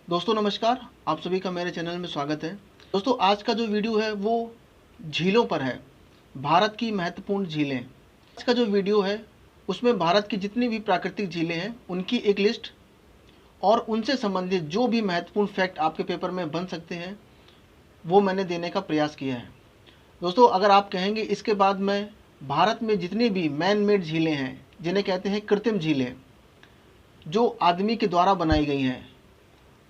दोस्तों नमस्कार, आप सभी का मेरे चैनल में स्वागत है। दोस्तों आज का जो वीडियो है वो झीलों पर है, भारत की महत्वपूर्ण झीलें। आज का जो वीडियो है उसमें भारत की जितनी भी प्राकृतिक झीलें हैं उनकी एक लिस्ट और उनसे संबंधित जो भी महत्वपूर्ण फैक्ट आपके पेपर में बन सकते हैं वो मैंने देने का प्रयास किया है। दोस्तों अगर आप कहेंगे इसके बाद मैं भारत में जितनी भी मैन मेड झीलें हैं, जिन्हें कहते हैं कृत्रिम झीलें, जो आदमी के द्वारा बनाई गई हैं,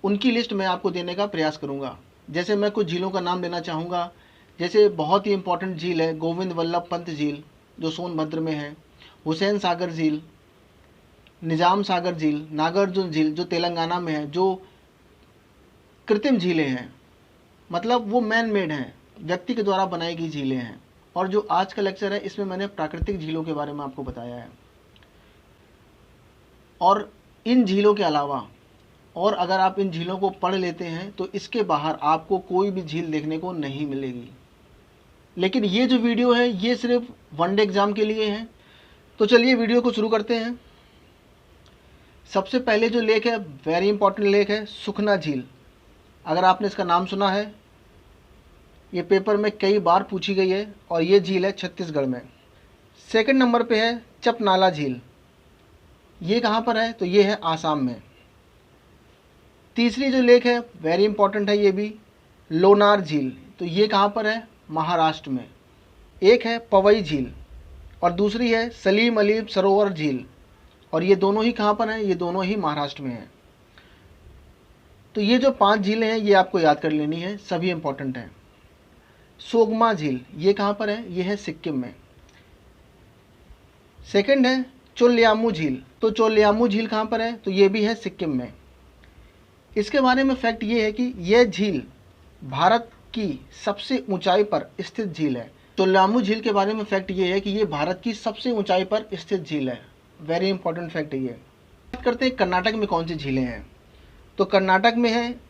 उनकी लिस्ट मैं आपको देने का प्रयास करूंगा। जैसे मैं कुछ झीलों का नाम लेना चाहूँगा, जैसे बहुत ही इंपॉर्टेंट झील है गोविंद वल्लभ पंत झील जो सोनभद्र में है, हुसैन सागर झील, निजाम सागर झील, नागार्जुन झील जो तेलंगाना में है, जो कृत्रिम झीलें हैं, मतलब वो मैन मेड हैं, व्यक्ति के द्वारा बनाई गई झीलें हैं। और जो आज का लेक्चर है इसमें मैंने प्राकृतिक झीलों के बारे में आपको बताया है। और इन झीलों के अलावा और अगर आप इन झीलों को पढ़ लेते हैं तो इसके बाहर आपको कोई भी झील देखने को नहीं मिलेगी। लेकिन ये जो वीडियो है ये सिर्फ वनडे एग्जाम के लिए है। तो चलिए वीडियो को शुरू करते हैं। सबसे पहले जो लेक है, वेरी इंपॉर्टेंट लेक है, सुखना झील। अगर आपने इसका नाम सुना है, ये पेपर में कई बार पूछी गई है और ये झील है छत्तीसगढ़ में। सेकंड नंबर पे है चपनाला झील। ये कहाँ पर है? तो ये है आसाम में। तीसरी जो लेक है वेरी इंपॉर्टेंट है ये भी, लोनार झील। तो ये कहाँ पर है? महाराष्ट्र में। एक है पवई झील और दूसरी है सलीम अली सरोवर झील, और ये दोनों ही कहाँ पर हैं? ये दोनों ही महाराष्ट्र में हैं। तो ये जो 5 झीलें हैं ये आपको याद कर लेनी है, सभी इंपॉर्टेंट हैं। सोगमा झील ये कहाँ पर है? ये है सिक्किम में। सेकंड है चोल्यामू झील। तो चोल्यामू झील कहाँ पर है? तो ये भी है सिक्किम में। इसके बारे में फैक्ट ये है कि यह झील भारत की सबसे ऊंचाई पर स्थित झील है। चोल्यामू झील के बारे में फैक्ट ये है कि ये भारत की सबसे ऊंचाई पर स्थित झील है। वेरी इंपॉर्टेंट फैक्ट है ये। बात करते हैं कर्नाटक में कौन सी झीलें हैं। तो कर्नाटक में है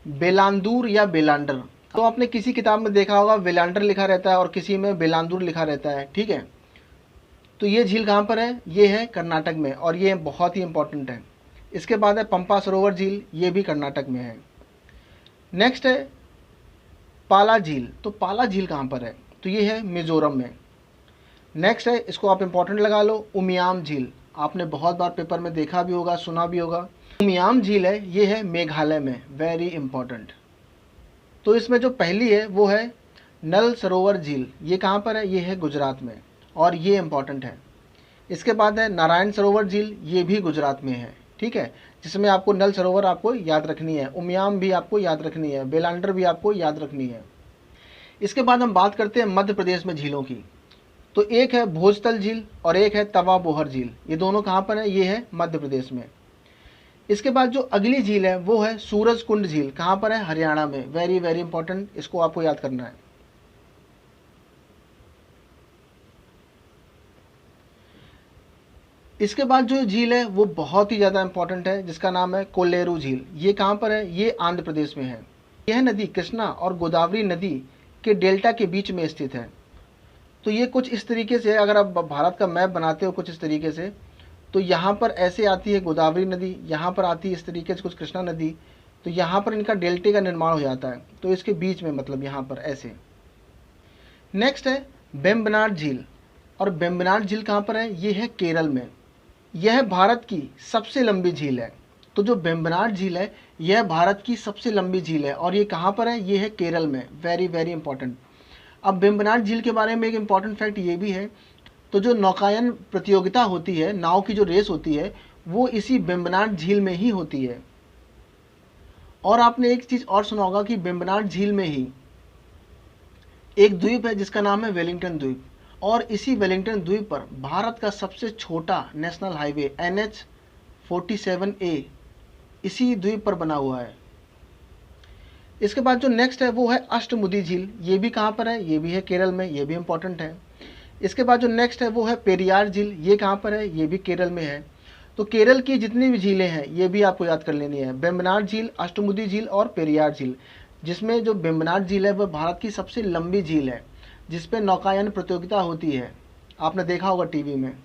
बेलांदूर या बेलांडर। तो आपने किसी किताब में देखा होगा बेलांडर लिखा रहता है और किसी में बेलांदूर लिखा रहता है, ठीक है। तो ये झील कहाँ पर है? ये है कर्नाटक में और ये बहुत ही इंपॉर्टेंट है। इसके बाद है पंपा सरोवर झील, ये भी कर्नाटक में है। नेक्स्ट है पाला झील। तो पाला झील कहाँ पर है? तो ये है मिजोरम में। नेक्स्ट है, इसको आप इंपॉर्टेंट लगा लो, उमियाम झील। आपने बहुत बार पेपर में देखा भी होगा, सुना भी होगा। उमियाम झील है, ये है मेघालय में। Very important. तो इसमें जो पहली है वो है नल सरोवर झील। ये कहाँ पर है? ये है गुजरात में और ये इंपॉर्टेंट है। इसके बाद है नारायण सरोवर झील, ये भी गुजरात में है, ठीक है, जिसमें आपको नल सरोवर आपको याद रखनी है, उमियाम भी आपको याद रखनी है, बेलांडर भी आपको याद रखनी है। इसके बाद हम बात करते हैं मध्य प्रदेश में झीलों की। तो एक है भोजतल झील और एक है तवा बोहर झील। ये दोनों कहाँ पर है? ये है मध्य प्रदेश में। इसके बाद जो अगली झील है वो है सूरज कुंड झील। कहाँ पर है? हरियाणा में। वेरी वेरी इंपॉर्टेंट, इसको आपको याद करना है। इसके बाद जो झील है वो बहुत ही ज़्यादा इंपॉर्टेंट है, जिसका नाम है कोल्लेरू झील। ये कहाँ पर है? ये आंध्र प्रदेश में है। यह नदी कृष्णा और गोदावरी नदी के डेल्टा के बीच में स्थित है। तो ये कुछ इस तरीके से, अगर आप भारत का मैप बनाते हो कुछ इस तरीके से, तो यहाँ पर ऐसे आती है गोदावरी नदी, यहाँ पर आती है इस तरीके से कुछ कृष्णा नदी, तो यहाँ पर इनका डेल्टे का निर्माण हो जाता है। तो इसके बीच में, मतलब यहाँ पर ऐसे। नेक्स्ट है बेम्बनाड झील। और बेम्बनाड झील कहाँ पर है? ये है केरल में। यह भारत की सबसे लंबी झील है। तो जो बेम्बनाड झील है यह भारत की सबसे लंबी झील है और ये कहाँ पर है? ये है केरल में। Very very important. अब बेम्बनाड झील के बारे में एक इंपॉर्टेंट फैक्ट ये भी है, तो जो नौकायन प्रतियोगिता होती है, नाव की जो रेस होती है, वो इसी बेम्बनाड झील में ही होती है। और आपने एक चीज़ और सुना होगा कि बेम्बनाड झील में ही एक द्वीप है जिसका नाम है वेलिंगटन द्वीप, और इसी वेलिंगटन द्वीप पर भारत का सबसे छोटा नेशनल हाईवे NH-47A इसी द्वीप पर बना हुआ है। इसके बाद जो नेक्स्ट है वो है अष्टमुदी झील। ये भी कहाँ पर है? ये भी है केरल में, ये भी इंपॉर्टेंट है। इसके बाद जो नेक्स्ट है वो है पेरियार झील। ये कहाँ पर है? ये भी केरल में है। तो केरल की जितनी भी झीलें हैं ये भी आपको याद कर लेनी है, बेम्बनाड झील, अष्टमुदी झील और पेरियार झील, जिसमें जो बेम्बनाड झील है वह भारत की सबसे लंबी झील है, जिसपे नौकायन प्रतियोगिता होती है, आपने देखा होगा टीवी में।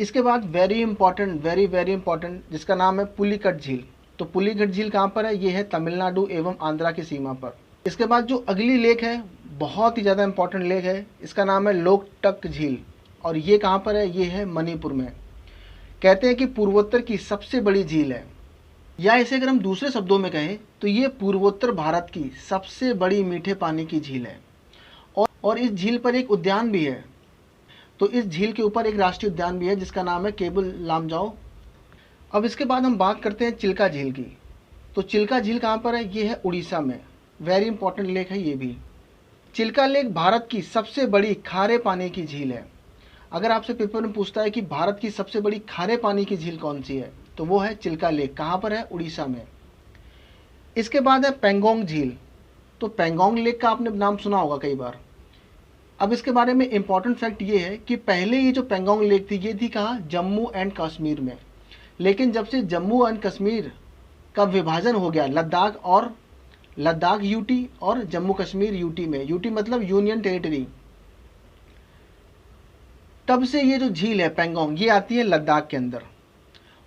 इसके बाद very important, very very important, जिसका नाम है पुलिकट झील। तो पुलिघट झील कहाँ पर है? ये है तमिलनाडु एवं आंध्रा की सीमा पर। इसके बाद जो अगली लेक है, बहुत ही ज़्यादा इंपॉर्टेंट लेक है, इसका नाम है लोकटक झील, और ये कहाँ पर है? ये है मणिपुर में। कहते हैं कि पूर्वोत्तर की सबसे बड़ी झील है, या इसे अगर हम दूसरे शब्दों में कहें तो ये पूर्वोत्तर भारत की सबसे बड़ी मीठे पानी की झील है। और इस झील पर एक उद्यान भी है। तो इस झील के ऊपर एक राष्ट्रीय उद्यान भी है जिसका नाम है केबुल लामजाओ। अब इसके बाद हम बात करते हैं चिल्का झील की। तो चिल्का झील कहाँ पर है? ये है उड़ीसा में। वेरी इंपॉर्टेंट लेक है ये भी। चिल्का लेक भारत की सबसे बड़ी खारे पानी की झील है। अगर आपसे पेपर में पूछता है कि भारत की सबसे बड़ी खारे पानी की झील कौन सी है, तो वो है चिल्का लेक। कहाँ पर है? उड़ीसा में। इसके बाद है पेंगोंग झील। तो पेंगोंग लेक का आपने नाम सुना होगा कई बार। अब इसके बारे में इंपॉर्टेंट फैक्ट ये है कि पहले ये जो पेंगोंग लेक थी, ये थी कहाँ? जम्मू एंड कश्मीर में। लेकिन जब से जम्मू एंड कश्मीर का विभाजन हो गया, लद्दाख यूटी और जम्मू कश्मीर यूटी में, यूटी मतलब यूनियन टेरिटरी, तब से ये जो झील है पेंगोंग, ये आती है लद्दाख के अंदर।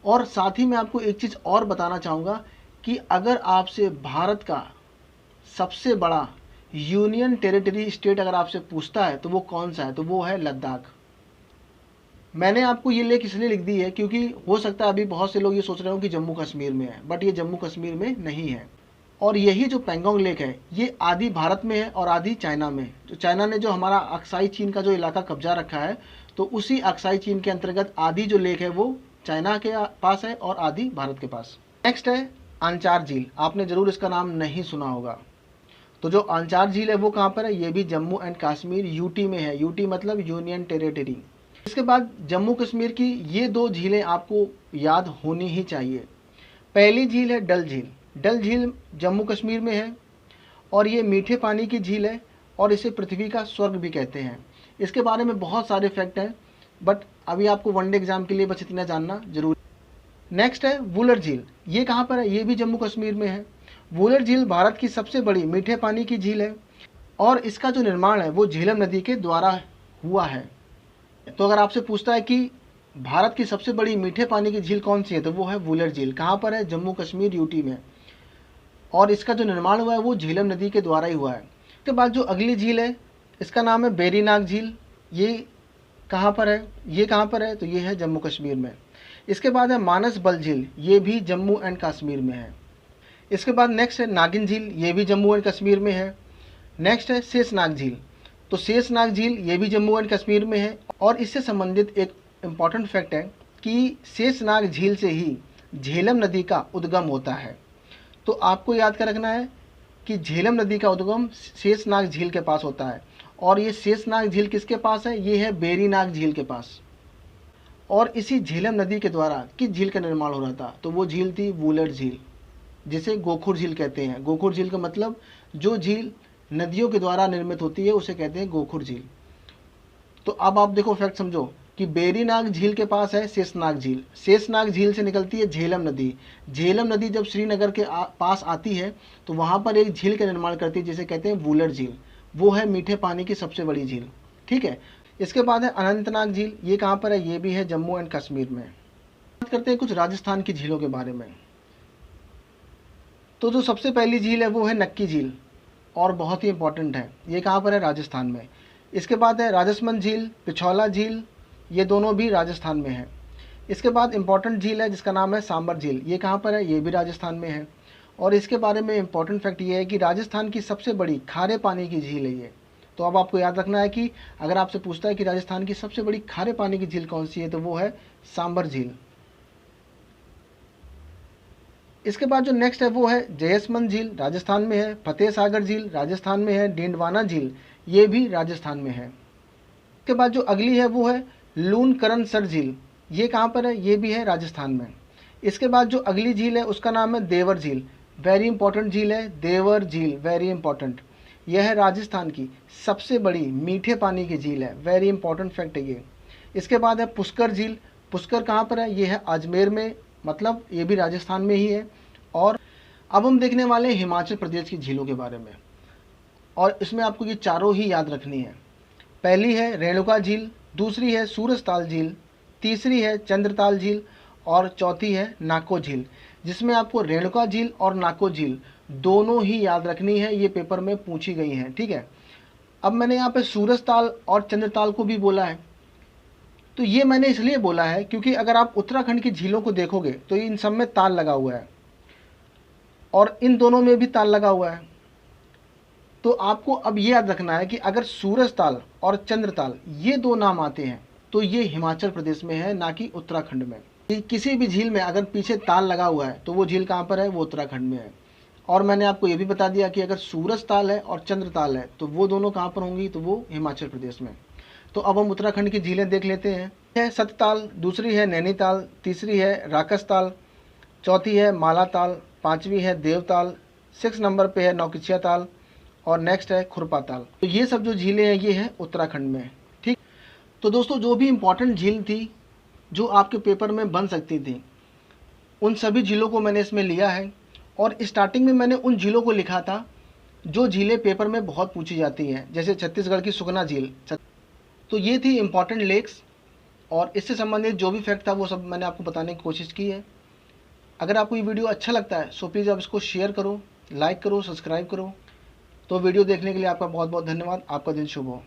और साथ ही मैं आपको एक चीज़ और बताना चाहूँगा कि अगर आपसे भारत का सबसे बड़ा यूनियन टेरिटरी स्टेट अगर आपसे पूछता है तो वो कौन सा है, तो वो है लद्दाख। मैंने आपको ये लेक इसलिए लिख दी है क्योंकि हो सकता है अभी बहुत से लोग ये सोच रहे हो कि जम्मू कश्मीर में है, बट ये जम्मू कश्मीर में नहीं है। और यही जो पेंगोंग लेक है, ये आधी भारत में है और आधी चाइना में। तो चाइना ने जो हमारा अक्साई चीन का जो इलाका कब्जा रखा है, तो उसी अक्साई चीन के अंतर्गत आधी जो लेक है वो चाइना के पास है और आधी भारत के पास। नेक्स्ट है आंचार झील। आपने जरूर इसका नाम नहीं सुना होगा। तो जो आंचार झील है वो कहाँ पर है? ये भी जम्मू एंड कश्मीर यूटी में है। यूटी मतलब यूनियन टेरिटरी। इसके बाद जम्मू कश्मीर की ये दो झीलें आपको याद होनी ही चाहिए। पहली झील है डल झील। डल झील जम्मू कश्मीर में है और ये मीठे पानी की झील है और इसे पृथ्वी का स्वर्ग भी कहते हैं। इसके बारे में बहुत सारे फैक्ट हैं, बट अभी आपको वनडे एग्जाम के लिए बस इतना जानना जरूरी। नेक्स्ट है वुलर झील। ये कहाँ पर है? ये भी जम्मू कश्मीर में है। वुलर झील भारत की सबसे बड़ी मीठे पानी की झील है और इसका जो निर्माण है वो झेलम नदी के द्वारा हुआ है। तो अगर आपसे पूछता है कि भारत की सबसे बड़ी मीठे पानी की झील कौन सी है, तो वो है वुलर झील। कहाँ पर है? जम्मू कश्मीर यूटी में। और इसका जो निर्माण हुआ है वो झेलम नदी के द्वारा ही हुआ है। इसके बाद जो अगली झील है इसका नाम है बेरीनाग झील। ये कहाँ पर है? ये कहाँ पर है? तो ये है जम्मू कश्मीर में। इसके बाद है मानस बल झील। ये भी जम्मू एंड कश्मीर में है। इसके बाद नेक्स्ट है नागिन झील। ये भी जम्मू एंड कश्मीर में है। नेक्स्ट है शेषनाग झील। तो शेषनाग झील ये भी जम्मू एंड कश्मीर में है। और इससे संबंधित एक इम्पॉर्टेंट फैक्ट है कि शेषनाग झील से ही झेलम नदी का उद्गम होता है। तो आपको याद कर रखना है कि झेलम नदी का उद्गम शेषनाग झील के पास होता है। और ये शेषनाग झील किसके पास है? ये है बेरीनाग झील के पास। और इसी झेलम नदी के द्वारा किस झील का निर्माण हो रहा था? तो वो झील थी वुलर झील, जिसे गोखुर झील कहते हैं। गोखुर झील का मतलब जो झील नदियों के द्वारा निर्मित होती है उसे कहते हैं गोखुर झील। तो अब आप देखो फैक्ट समझो कि बेरीनाग झील के पास है शेषनाग झील। शेषनाग झील से निकलती है झेलम नदी। झेलम नदी जब श्रीनगर के पास आती है तो वहाँ पर एक झील का निर्माण करती है जिसे कहते हैं वुलर झील। वो है मीठे पानी की सबसे बड़ी झील। ठीक है। इसके बाद है अनंतनाग झील। ये कहाँ पर है? ये भी है जम्मू एंड कश्मीर में। बात करते हैं कुछ राजस्थान की झीलों के बारे में। तो जो सबसे पहली झील है वो है नक्की झील और बहुत ही इंपॉर्टेंट है। ये कहाँ पर है? राजस्थान में। इसके बाद है राजसमंद झील, पिछौला झील, ये दोनों भी राजस्थान में है। इसके बाद इंपॉर्टेंट झील है जिसका नाम है सांबर झील। ये कहाँ पर है? ये भी राजस्थान में है। और इसके बारे में इंपॉर्टेंट फैक्ट ये है कि राजस्थान की सबसे बड़ी खारे पानी की झील है ये। तो अब आपको याद रखना है कि अगर आपसे पूछता है कि राजस्थान की सबसे बड़ी खारे पानी की झील कौन सी है, तो वो है सांबर झील। इसके बाद जो नेक्स्ट है वो है जयसमंद झील, राजस्थान में है। फतेह सागर झील राजस्थान में है। डिंडवाना झील ये भी राजस्थान में है। इसके बाद जो अगली है वो है लूनकरनसर झील। ये कहाँ पर है? ये भी है राजस्थान में। इसके बाद जो अगली झील है उसका नाम है देवर झील। वेरी इंपॉर्टेंट झील है देवर झील, वेरी इंपॉर्टेंट। यह है राजस्थान की सबसे बड़ी मीठे पानी की झील है। वेरी इंपॉर्टेंट फैक्ट है ये। इसके बाद है पुष्कर झील। पुष्कर कहाँ पर है? ये है अजमेर में, मतलब ये भी राजस्थान में ही है। और अब हम देखने वाले हैं हिमाचल प्रदेश की झीलों के बारे में, और इसमें आपको ये चारों ही याद रखनी है। पहली है रेणुका झील, दूसरी है सूरजताल झील, तीसरी है चंद्रताल झील और चौथी है नाको झील। जिसमें आपको रेणुका झील और नाको झील दोनों ही याद रखनी है, ये पेपर में पूछी गई हैं। ठीक है, अब मैंने यहाँ पे सूरज ताल और चंद्रताल को भी बोला है, तो ये मैंने इसलिए बोला है क्योंकि अगर आप उत्तराखंड की झीलों को देखोगे तो इन सब में ताल लगा हुआ है और इन दोनों में भी ताल लगा हुआ है। तो आपको अब ये याद रखना है कि अगर सूरज ताल और चंद्रताल ये दो नाम आते हैं तो ये हिमाचल प्रदेश में है, ना कि उत्तराखंड में। किसी भी झील में अगर पीछे ताल लगा हुआ है तो वो झील कहाँ पर है, वो उत्तराखंड में है। और मैंने आपको ये भी बता दिया कि अगर सूरज ताल है और चंद्र ताल है तो वो दोनों कहाँ पर होंगी, तो वो हिमाचल प्रदेश में। तो अब हम उत्तराखंड की झीलें देख लेते हैं। है सतताल, दूसरी है नैनीताल, तीसरी है राकसताल, चौथी है मालाताल, पाँचवीं है देवताल, 6 नंबर पे है नौकिचिया ताल और नेक्स्ट है खुरपा ताल। तो ये सब जो झीलें हैं ये हैं उत्तराखंड में। ठीक, तो दोस्तों जो भी इम्पोर्टेंट झील थी जो आपके पेपर में बन सकती थी उन सभी झीलों को मैंने इसमें लिया है। और स्टार्टिंग में मैंने उन झीलों को लिखा था जो झीलें पेपर में बहुत पूछी जाती हैं, जैसे छत्तीसगढ़ की सुकना झील। तो ये थी इम्पॉर्टेंट लेक्स और इससे संबंधित जो भी फैक्ट था वो सब मैंने आपको बताने की कोशिश की है। अगर आपको ये वीडियो अच्छा लगता है सो प्लीज़ आप इसको शेयर करो, लाइक करो, सब्सक्राइब करो। तो वीडियो देखने के लिए आपका बहुत बहुत धन्यवाद। आपका दिन शुभ हो।